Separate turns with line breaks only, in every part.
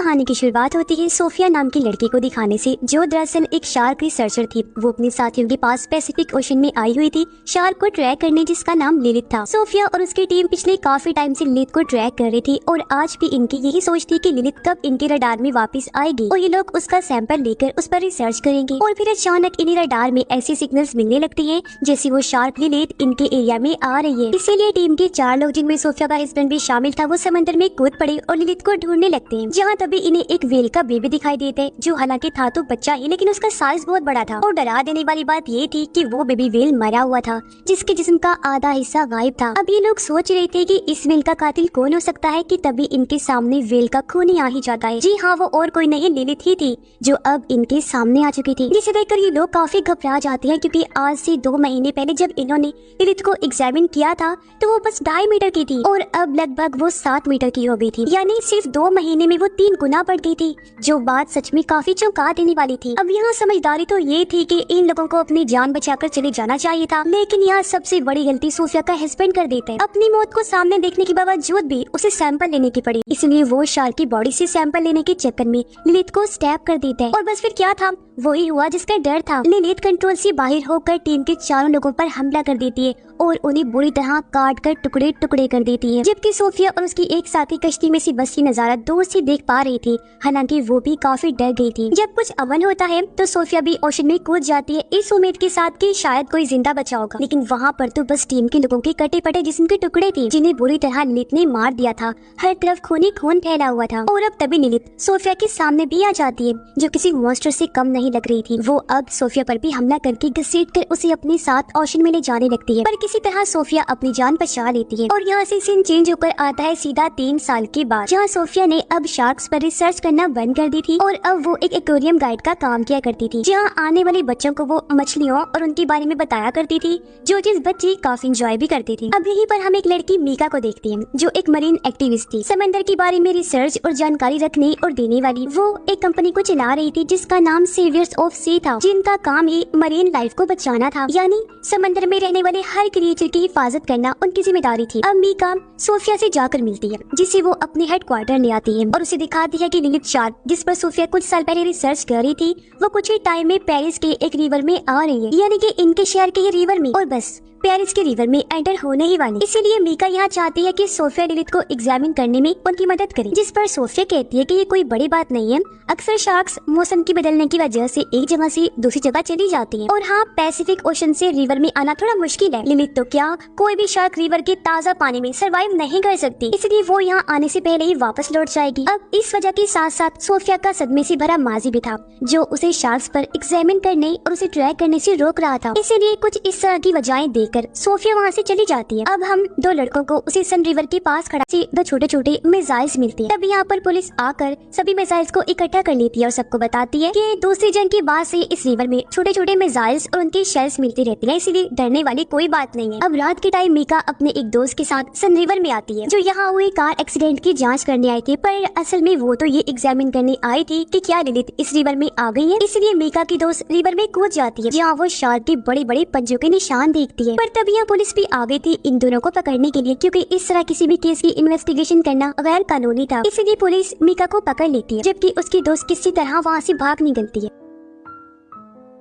कहानी की शुरुआत होती है सोफिया नाम की लड़की को दिखाने से, जो दरअसल एक शार्क रिसर्चर थी। वो अपने साथियों के पास पैसिफिक ओशन में आई हुई थी शार्क को ट्रैक करने, जिसका नाम लिलित था। सोफिया और उसकी टीम पिछले काफी टाइम से लिलित को ट्रैक कर रही थी और आज भी इनकी यही सोच थी कि लिलित कब इनके रडार में वापस आएगी और ये लोग उसका सैंपल लेकर उस पर रिसर्च करेंगे। और फिर अचानक इन्हें रडार में ऐसी सिग्नल्स मिलने लगती है जैसे वो शार्क लिलित इनके एरिया में आ रही है। इसीलिए टीम के 4 लोग, जिनमें सोफिया का हस्बैंड भी शामिल था, वो समंदर में कूद पड़े और लिलित को ढूंढने लगते हैं। जहाँ तभी इन्हें एक व्हेल का बेबी दिखाई देता है, जो हालांकि था तो बच्चा ही, लेकिन उसका साइज बहुत बड़ा था। और डरा देने वाली बात ये थी कि वो बेबी व्हेल मरा हुआ था, जिसके जिस्म का आधा हिस्सा गायब था। अब ये लोग सोच रहे थे कि इस व्हेल का कातिल कौन हो सकता है कि तभी इनके सामने व्हेल का खून ही आ ही जाता है। जी हाँ, वो और कोई नहीं लिलित ही थी, जो अब इनके सामने आ चुकी थी। जिसे देखकर ये लोग काफी घबरा जाते हैं, क्योंकि आज से 2 महीने पहले जब इन्होंने लिलित को एग्जामिन किया था तो वो बस 2.5 मीटर की थी और अब लगभग वो 7 मीटर की हो गई थी। यानी सिर्फ 2 महीने में वो 3 गुना बढ़ गई थी, जो बात सच में काफी चौंका देने वाली थी। अब यहाँ समझदारी तो ये थी कि इन लोगों को अपनी जान बचाकर चले जाना चाहिए था, लेकिन यहाँ सबसे बड़ी गलती सोफिया का हस्बैंड कर देता है। अपनी मौत को सामने देखने के बावजूद भी उसे सैंपल लेने की पड़ी, इसलिए वो शार्क की बॉडी से सैंपल लेने के चक्कर में लिलित को स्टैब कर देता है। और बस फिर क्या था, वही हुआ जिसका डर था। लिलित कंट्रोल से बाहर होकर टीम के 4 लोगों पर हमला कर देती है और उन्हें बुरी तरह काट कर टुकड़े टुकड़े कर देती है। जबकि सोफिया और उसकी एक साथी कश्ती में से बस की नजारा दूर से देख पा रही थी, हालांकि वो भी काफी डर गई थी। जब कुछ अमन होता है तो सोफिया भी ओशन में कूद जाती है, इस उम्मीद के साथ कि शायद कोई जिंदा बचा होगा। लेकिन वहाँ पर तो बस टीम के लोगों के कटे पटे जिस्म के टुकड़े थे, जिन्हें बुरी तरह लिलित ने मार दिया था। हर तरफ खून ही खून फैला हुआ था। और अब तभी लिलित सोफिया के सामने भी आ जाती है, जो किसी मॉन्स्टर से कम नहीं लग रही थी। वो अब सोफिया पर भी हमला करके घसीट कर उसे अपने साथ ओशन में ले जाने लगती है, पर किसी तरह सोफिया अपनी जान बचा लेती है। और यहाँ से सीन चेंज होकर आता है सीधा 3 साल के बाद, जहाँ सोफिया ने अब शार्क्स पर रिसर्च करना बंद कर दी थी और अब वो एक एक्वेरियम गाइड का काम किया करती थी, जहाँ आने वाले बच्चों को वो मछलियों और उनके बारे में बताया करती थी, जो चीज बच्चे काफी इंजॉय भी करती थी। अब यहीं पर हम एक लड़की मीका को देखते हैं, जो एक मरीन एक्टिविस्ट थी, समंदर के बारे में रिसर्च और जानकारी रखने और देने वाली। वो एक कंपनी को चला रही थी जिसका नाम सेवियर्स ऑफ सी था, जिनका काम ये मरीन लाइफ को बचाना था, यानी समंदर में रहने वाले हर क्रिएचर की हिफाजत करना उनकी जिम्मेदारी थी। अब मीका सोफिया से जाकर मिलती है, जिसे वो अपने हेडक्वार्टर ले आती है और उसे दिखाती है कि लिलित शार्क, जिस पर सोफिया कुछ साल पहले रिसर्च कर रही थी, वो कुछ ही टाइम में पेरिस के एक रिवर में आ रही है, यानी कि इनके शहर के रिवर में, और बस पेरिस के रिवर में एंटर होने ही वाली। इसीलिए मीका यहाँ चाहती है कि सोफिया लिलित को एग्जामिन करने में उनकी मदद करे, जिस पर सोफिया कहती है कि ये कोई बड़ी बात नहीं है, अक्सर शार्क्स मौसम की बदलने की वजह से एक जगह से दूसरी जगह चली जाती हैं, और हाँ, पैसिफिक ओशन से रिवर में आना थोड़ा मुश्किल है। लिलित तो क्या, कोई भी शार्क रिवर के ताज़ा पानी में सरवाइव नहीं कर सकती, इसलिए वो यहाँ आने से पहले ही वापस लौट जाएगी। अब इस वजह के साथ साथ सोफिया का सदमे से भरा माजी भी था, जो उसे शार्क्स पर एग्जामिन करने और उसे ट्रैक करने से रोक रहा था। इसीलिए कुछ इस तरह की वजहें देकर सोफिया वहाँ से चली जाती है। अब हम 2 लड़कों को उसी सन रिवर के पास खड़ा 2 छोटे छोटे मिसाइल्स मिलती है। तब यहाँ पर पुलिस आकर सभी मिसाइल्स को इकट्ठा कर लेती है और सबको बताती है कि दूसरी जंग के बाद से इस रिवर में छोटे छोटे मिसाइल्स और उनके शेल्स मिलती रहती है, इसीलिए डरने वाली कोई बात नहीं है। अब रात के टाइम मीका अपने एक दोस्त के साथ सन रिवर में आती है, जो यहाँ हुए कार एक्सीडेंट की जाँच करने आए थे, पर असल में वो तो ये एग्जामिन करने आई थी कि क्या लिलित इस रिवर में आ गई है। इसलिए मीका की दोस्त रिवर में कूद जाती है, जहाँ वो शार्क के बड़े बड़े पंजों के निशान देखती है। पर तब यहाँ पुलिस भी आ गई थी इन दोनों को पकड़ने के लिए, क्योंकि इस तरह किसी भी केस की इन्वेस्टिगेशन करना गैर कानूनी था। इसलिए पुलिस मीका को पकड़ लेती है, जबकि उसकी दोस्त किसी तरह वहाँ से भाग निकलती है।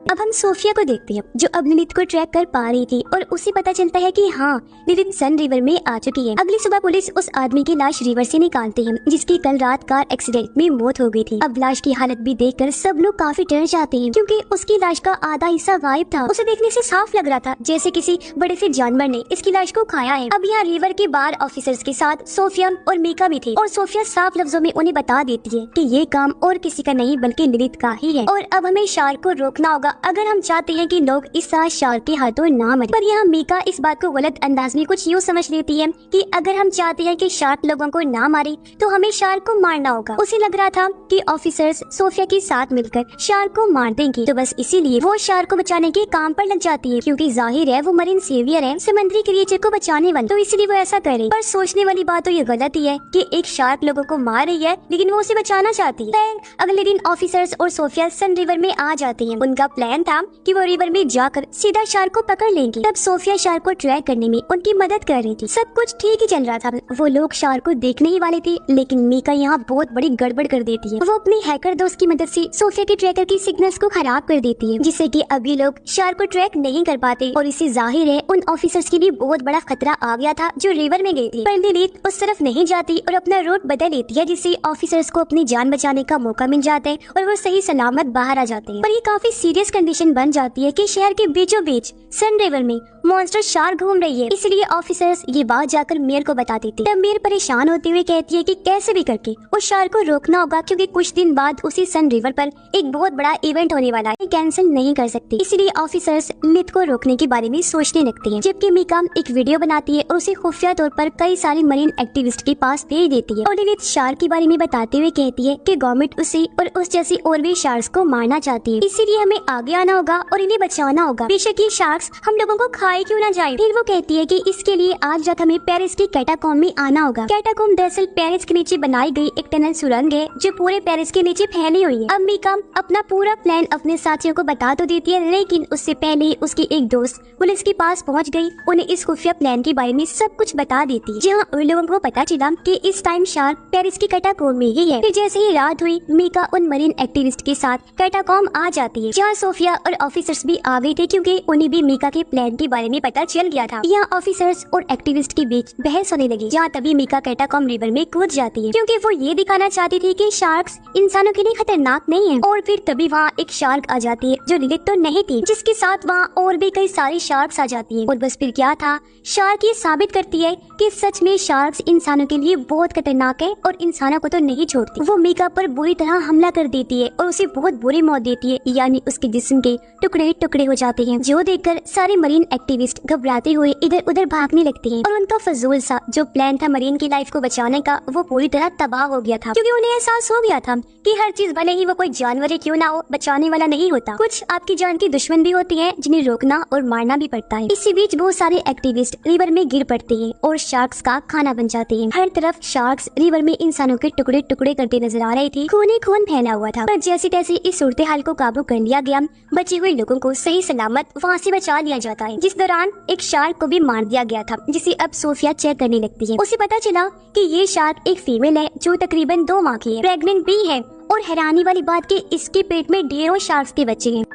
अब हम सोफिया को देखते हैं, जो अब लिलित को ट्रैक कर पा रही थी और उसे पता चलता है कि हाँ, लिलित सन रिवर में आ चुकी है। अगली सुबह पुलिस उस आदमी की लाश रिवर से निकालते हैं, जिसकी कल रात कार एक्सीडेंट में मौत हो गई थी। अब लाश की हालत भी देखकर सब लोग काफी डर जाते हैं, क्योंकि उसकी लाश का आधा हिस्सा गायब था। उसे देखने से साफ लग रहा था जैसे किसी बड़े से जानवर ने इसकी लाश को खाया है। अब यहाँ रिवर के बार ऑफिसर्स के साथ सोफिया और मीका भी थे, और सोफिया साफ लफ्जों में उन्हें बता देती है कि ये काम और किसी का नहीं बल्कि लिलित का ही है, और अब हमें शार्क को रोकना होगा अगर हम चाहते हैं कि लोग इस तरह शार्क के हाथों ना मरे। पर यहाँ मीका इस बात को गलत अंदाज में कुछ यूँ समझ लेती है कि अगर हम चाहते हैं कि शार्क लोगों को ना मारे तो हमें शार्क को मारना होगा। उसे लग रहा था कि ऑफिसर्स सोफिया के साथ मिलकर शार्क को मार देंगे, तो बस इसीलिए वो शार्क को बचाने के काम पर लग जाती है, क्योंकि जाहिर है वो मरीन सेवियर है, समुद्री क्रिएचर को बचाने वाले, तो इसलिए वो ऐसा करे। पर सोचने वाली बात तो ये गलत ही है कि एक शार्क लोगों को मार रही है लेकिन वो उसे बचाना चाहती है। अगले दिन ऑफिसर्स और सोफिया सन रिवर में आ जाते हैं। उनका प्लान था कि वो रिवर में जाकर सीधा शार्क को पकड़ लेंगी। तब सोफिया शार्क को ट्रैक करने में उनकी मदद कर रही थी। सब कुछ ठीक ही चल रहा था। वो लोग शार्क को देखने ही वाले थे, लेकिन मीका यहाँ बहुत बड़ी गड़बड़ कर देती है। वो अपने हैकर दोस्त की मदद से सोफिया के ट्रैकर की सिग्नल्स को खराब कर देती है, जिससे कि अब ये लोग शार्क को ट्रैक नहीं कर पाते। और इससे जाहिर है उन ऑफिसर्स के लिए बहुत बड़ा खतरा आ गया था जो रिवर में गई थी। पर लिलिथ उस तरफ नहीं जाती और अपना रूट बदल लेती है, जिससे ऑफिसर्स को अपनी जान बचाने का मौका मिल जाता है और वो सही सलामत बाहर आ जाते हैं। पर ये काफी सीरियस कंडीशन बन जाती है कि शहर के बीचों बीच सन रिवर में मॉन्स्टर शार्क घूम रही है। इसलिए ऑफिसर्स ये बात जाकर मेयर को बता देती है। तब मेयर परेशान होते हुए कहती है कि कैसे भी करके उस शार्क को रोकना होगा, क्योंकि कुछ दिन बाद उसी सन रिवर पर एक बहुत बड़ा इवेंट होने वाला है, कैंसिल नहीं कर सकती। इसलिए ऑफिसर्स लिलिथ को रोकने के बारे में सोचने लगते हैं। जबकि मीका एक वीडियो बनाती है और उसे खुफिया तौर पर कई सारे मरीन एक्टिविस्ट के पास भेज देती है। और लिलिथ शार्क के बारे में बताते हुए कहती है कि गवर्नमेंट उसे और उस जैसी और भी शार्क्स को मारना चाहती है, इसीलिए हमें आगे आना होगा और इन्हें बचाना होगा, बेशक ये शार्क्स हम लोगों को खाए क्यों ना जाए। फिर वो कहती है कि इसके लिए आज रात हमें पेरिस की कैटाकॉम में आना होगा। कैटाकॉम दरअसल पेरिस के नीचे बनाई गई एक टनल सुरंग है जो पूरे पेरिस के नीचे फैली हुई है। अब मीका अपना पूरा प्लान अपने साथियों को बता तो देती है, लेकिन उससे पहले ही उसकी एक दोस्त पुलिस के पास पहुंच गई, उन्हें इस खुफिया प्लान के बारे में सब कुछ बता देती है। जहाँ उन लोगों को पता चला कि इस टाइम शार्क पेरिस की कैटाकॉम में ही है। फिर जैसे ही रात हुई, मीका उन मरीन एक्टिविस्ट के साथ कैटाकॉम आ जाती है, जहाँ सोफिया और ऑफिसर्स भी आ गए थे, क्योंकि उन्हें भी मीका के प्लान के बारे में पता चल गया था। यहाँ ऑफिसर्स और एक्टिविस्ट के बीच बहस होने लगी, जहाँ तभी मीका कैटाकॉम रिवर में कूद जाती है, क्योंकि वो ये दिखाना चाहती थी कि शार्क्स इंसानों के लिए खतरनाक नहीं है। और फिर तभी वहाँ एक शार्क आ जाती है जो लिलिथ तो नहीं थी, जिसके साथ वहाँ और भी कई सारी शार्क्स आ जाती है। और बस फिर क्या था, शार्क ये साबित करती है कि सच में शार्क्स इंसानों के लिए बहुत खतरनाक है और इंसानों को तो नहीं छोड़ती। वो मीका पर बुरी तरह हमला कर देती है और उसे बहुत बुरी मौत देती है, यानी उसके जिस्म के टुकड़े टुकड़े हो जाते हैं, जो देखकर सारे मरीन एक्टिविस्ट घबराते हुए इधर उधर भागने लगते हैं। और उनका फजूल सा जो प्लान था मरीन की लाइफ को बचाने का, वो पूरी तरह तबाह हो गया था, क्योंकि उन्हें एहसास हो गया था कि हर चीज भले ही वो कोई जानवर ही क्यों ना हो, बचाने वाला नहीं होता। कुछ आपकी जान की दुश्मन भी होती है जिन्हें रोकना और मारना भी पड़ता है। इसी बीच बहुत सारे एक्टिविस्ट रिवर में गिर पड़ते हैं और शार्क्स का खाना बन जाते हैं। हर तरफ शार्क्स रिवर में इंसानों के टुकड़े टुकड़े करते नजर आ रहे थे। खून ही खून फैला हुआ था। पर जैसे तैसे इस सूरत हाल को काबू कर लिया गया। बचे हुए लोगों को सही सलामत वहाँ से बचा लिया जाता है, जिस दौरान एक शार्क को भी मार दिया गया था, जिसे अब सोफिया चेक करने लगती है। उसे पता चला कि ये शार्क एक फीमेल है जो तकरीबन 2 माह की है, प्रेग्नेंट भी है। और हैरानी वाली बात कि इसके पेट में ढेरों शार्क्स के बच्चे हैं।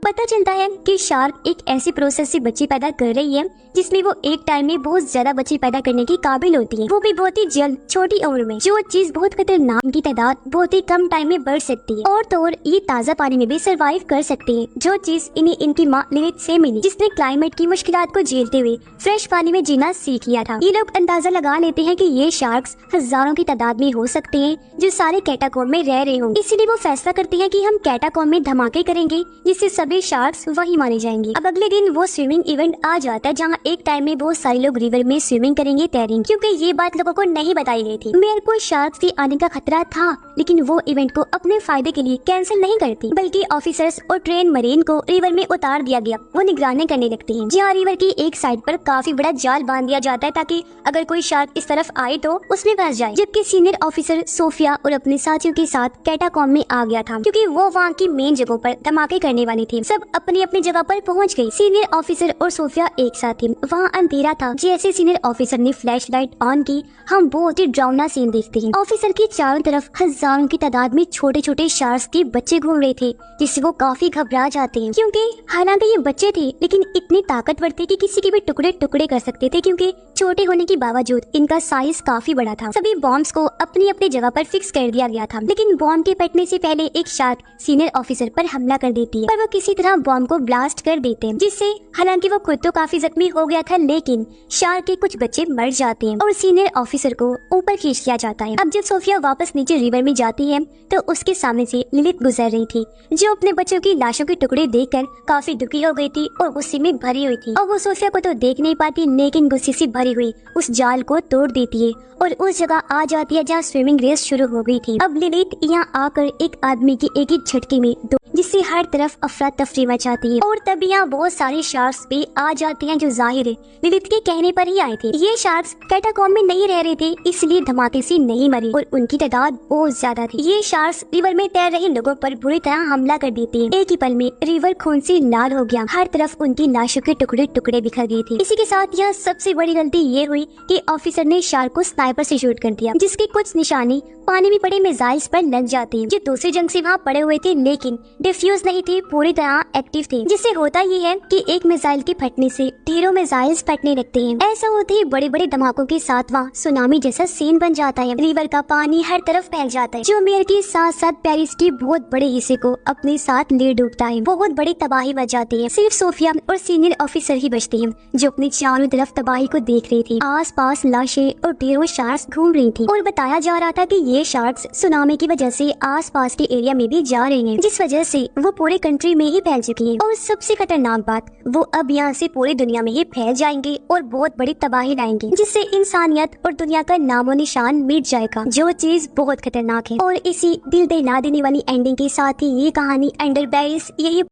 पता चलता है कि शार्क एक ऐसी प्रोसेस से बच्चे पैदा कर रही है जिसमें वो एक टाइम में बहुत ज्यादा बच्चे पैदा करने की काबिल होती है, वो भी बहुत ही जल्द छोटी उम्र में। जो चीज बहुत खतरनाक की तादाद बहुत ही कम टाइम में बढ़ सकती है। और तो और ये ताज़ा पानी में भी सरवाइव कर सकते हैं, जो चीज इन्हें इनकी माँ लिलिथ से मिली, जिसने क्लाइमेट की मुश्किलात को झेलते हुए फ्रेश पानी में जीना सीख लिया था। ये लोग अंदाजा लगा लेते हैं कि ये शार्क्स हजारों की तादाद में हो सकते हैं जो सारे कैटाकॉम में रह रहे होंगे। इसीलिए वो फैसला करते हैं कि हम कैटाकॉम में धमाके करेंगे जिससे सभी शार्क्स वही मारे जाएंगे। अब अगले दिन वो स्विमिंग इवेंट आ जाता है, जहाँ एक टाइम में बहुत सारे लोग रिवर में स्विमिंग करेंगे, तैरेंगे, क्योंकि ये बात लोगों को नहीं बताई गई थी। मेयर को शार्क्स के आने का खतरा था, लेकिन वो इवेंट को अपने फायदे के लिए कैंसिल नहीं करती, बल्कि ऑफिसर्स और ट्रेन मरीन को रिवर में उतार दिया गया। वो निगरानी करने लगते हैं, जहाँ रिवर की एक साइड पर काफी बड़ा जाल बांध दिया जाता है ताकि अगर कोई शार्क इस तरफ आए तो उसमें फंस जाए। जबकि सीनियर ऑफिसर सोफिया और अपने साथियों के साथ कैटाकॉम में आ गया था, क्योंकि वो वहाँ की मेन जगहों पर धमाके करने वाली थी। सब अपनी अपनी जगह पर पहुँच गयी। सीनियर ऑफिसर और सोफिया एक साथ थे। वहाँ अंधेरा था। जैसे सीनियर ऑफिसर ने फ्लैश लाइट ऑन की, हम बहुत ही डरावना सीन देखते हैं। ऑफिसर के चारों तरफ हजारों की तादाद में छोटे छोटे शार्क्स के बच्चे घूम रहे थे, जिससे वो काफी घबरा जाते हैं, क्योंकि हालांकि ये बच्चे थे लेकिन इतने ताकतवर थे कि किसी के भी टुकड़े टुकड़े कर सकते थे, क्योंकि छोटे होने के बावजूद इनका साइज काफी बड़ा था। सभी बॉम्ब्स को अपनी अपनी जगह पर फिक्स कर दिया गया था, लेकिन बॉम्ब के फटने से पहले एक शार्क सीनियर ऑफिसर पर हमला कर देती है, पर वो किसी तरह बॉम्ब को ब्लास्ट कर देते हैं, जिससे हालांकि वो खुद तो काफी जख्मी हो गया था, लेकिन शार्क के कुछ बच्चे मर जाते हैं और सीनियर ऑफिसर को ऊपर खींच लिया जाता है। अब जब सोफिया वापस नीचे रिवर में जाती है तो उसके सामने से लिलिथ गुजर रही थी, जो अपने बच्चों की लाशों के टुकड़े देखकर काफी दुखी हो गई थी और गुस्से में भरी हुई थी। और वो सोफिया को तो देख नहीं पाती, लेकिन गुस्से से भरी हुई उस जाल को तोड़ देती है और उस जगह आ जाती है जहाँ स्विमिंग रेस शुरू हो गई थी। अब लिलिथ यहाँ आकर एक आदमी की एक ही झटके में जिससे हर तरफ अफरा तफरी मचाती है। और तब यहाँ बहुत सारे शार्क्स भी आ जाते हैं, जो जाहिर है लिलिथ के कहने पर ही आए थे। ये शार्क्स कैटाकॉम में नहीं रह रहे थे, इसलिए धमाके से नहीं मरे और उनकी तादाद बहुत ज्यादा थी। ये शार्क्स रिवर में तैर रहे लोगों पर बुरी तरह हमला कर देते हैं। एक ही पल में रिवर खून से लाल हो गया, हर तरफ उनकी लाशों के टुकड़े टुकड़े बिखर गए थे। इसी के साथ यह सबसे बड़ी गलती ये हुई कि ऑफिसर ने शार्क को स्नाइपर से शूट कर दिया, जिसके कुछ निशाने पानी में पड़े मिसाइल्स पर लग जाते हैं जो दूसरी जंग से वहाँ पड़े हुए थे, लेकिन डिफ्यूज नहीं थे, पूरी तरह एक्टिव थे। जिससे होता ये है कि एक मिसाइल के फटने से ढेरों मिसाइल्स फटने लगते हैं। ऐसा होते ही बड़े बड़े धमाकों के साथ वहाँ सुनामी जैसा सीन बन जाता है। रिवर का पानी हर तरफ फैल जाता है, जो मेयर के साथ साथ पेरिस के बहुत बड़े हिस्से को अपने साथ ले डूबता है। बहुत बड़ी तबाही मच जाती है। सिर्फ सोफिया और सीनियर ऑफिसर ही बचते हैं, जो अपनी चारों तरफ तबाही को देख रही थी। आस पास लाशें और ढेरों शार्क्स घूम रही थी और बताया जा रहा था कि ये शार्क्स सुनामी की वजह से आस पास के एरिया में भी जा रहे हैं, जिस वजह से वो पूरे कंट्री में ही फैल चुकी है। और सबसे खतरनाक बात, वो अब यहाँ से पूरी दुनिया में ही फैल जाएंगे और बहुत बड़ी तबाही लाएंगे, जिससे इंसानियत और दुनिया का नामो निशान मिट जाएगा, जो चीज बहुत खतरनाक है। और इसी दिल दहला देने वाली एंडिंग के साथ ही ये कहानी अंडर पेरिस यही